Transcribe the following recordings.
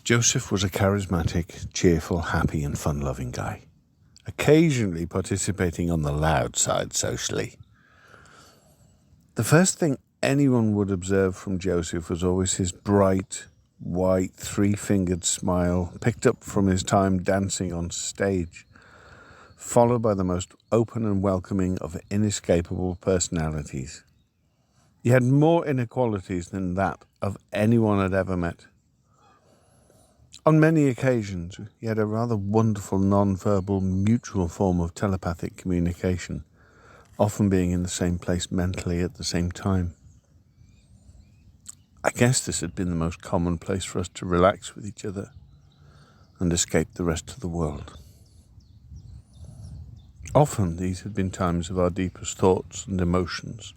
Joseph was a charismatic, cheerful, happy and fun-loving guy, occasionally participating on the loud side socially. The first thing anyone would observe from Joseph was always his bright, white, three-fingered smile, picked up from his time dancing on stage, followed by the most open and welcoming of inescapable personalities. He had more inequalities than that of anyone I'd ever met. On many occasions, he had a rather wonderful non-verbal mutual form of telepathic communication, often being in the same place mentally at the same time. I guess this had been the most common place for us to relax with each other and escape the rest of the world. Often these had been times of our deepest thoughts and emotions,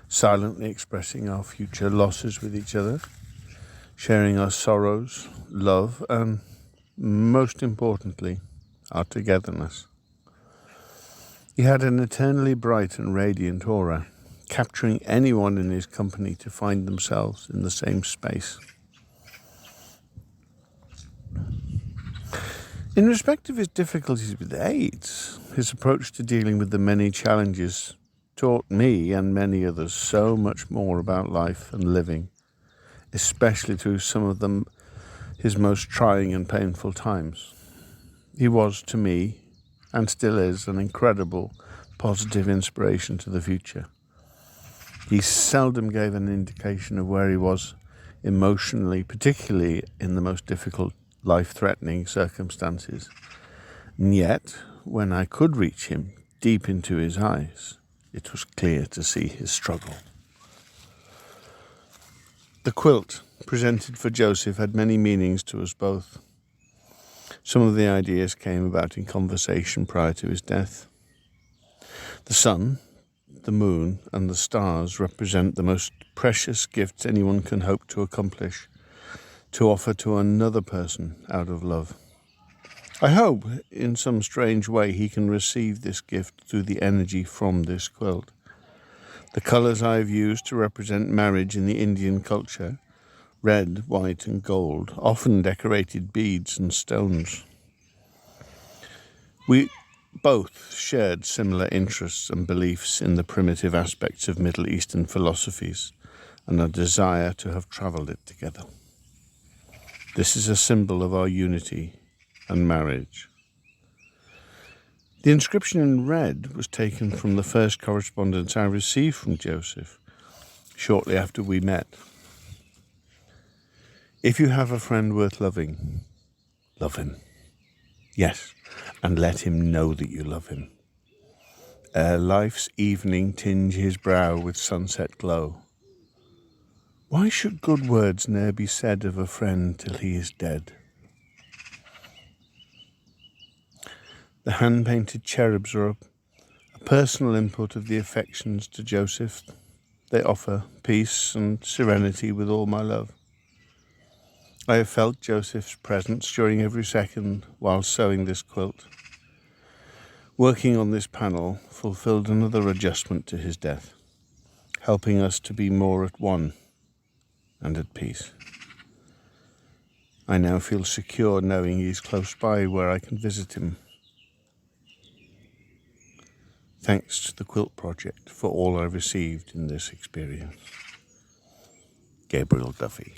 silently expressing our future losses with each other, sharing our sorrows, love, and most importantly, our togetherness. He had an eternally bright and radiant aura, capturing anyone in his company to find themselves in the same space. In respect of his difficulties with AIDS, his approach to dealing with the many challenges taught me and many others so much more about life and living, especially through some of them his most trying and painful times. He was, to me, and still is, an incredible positive inspiration to the future. He seldom gave an indication of where he was emotionally, particularly in the most difficult, life-threatening circumstances. And yet, when I could reach him deep into his eyes, it was clear to see his struggle. The quilt presented for Joseph had many meanings to us both. Some of the ideas came about in conversation prior to his death. The sun, the moon, and the stars represent the most precious gifts anyone can hope to accomplish, to offer to another person out of love. I hope, in some strange way, he can receive this gift through the energy from this quilt. The colours I have used to represent marriage in the Indian culture, red, white and gold, often decorated beads and stones. We both shared similar interests and beliefs in the primitive aspects of Middle Eastern philosophies and a desire to have travelled it together. This is a symbol of our unity and marriage. The inscription in red was taken from the first correspondence I received from Joseph shortly after we met. If you have a friend worth loving, love him. Yes, and let him know that you love him. Ere life's evening tinge his brow with sunset glow, why should good words ne'er be said of a friend till he is dead? The hand-painted cherubs are a personal input of the affections to Joseph. They offer peace and serenity with all my love. I have felt Joseph's presence during every second while sewing this quilt. Working on this panel fulfilled another adjustment to his death, helping us to be more at one and at peace. I now feel secure knowing he's close by where I can visit him. Thanks to the Quilt Project for all I received in this experience. Gabriel Duffy.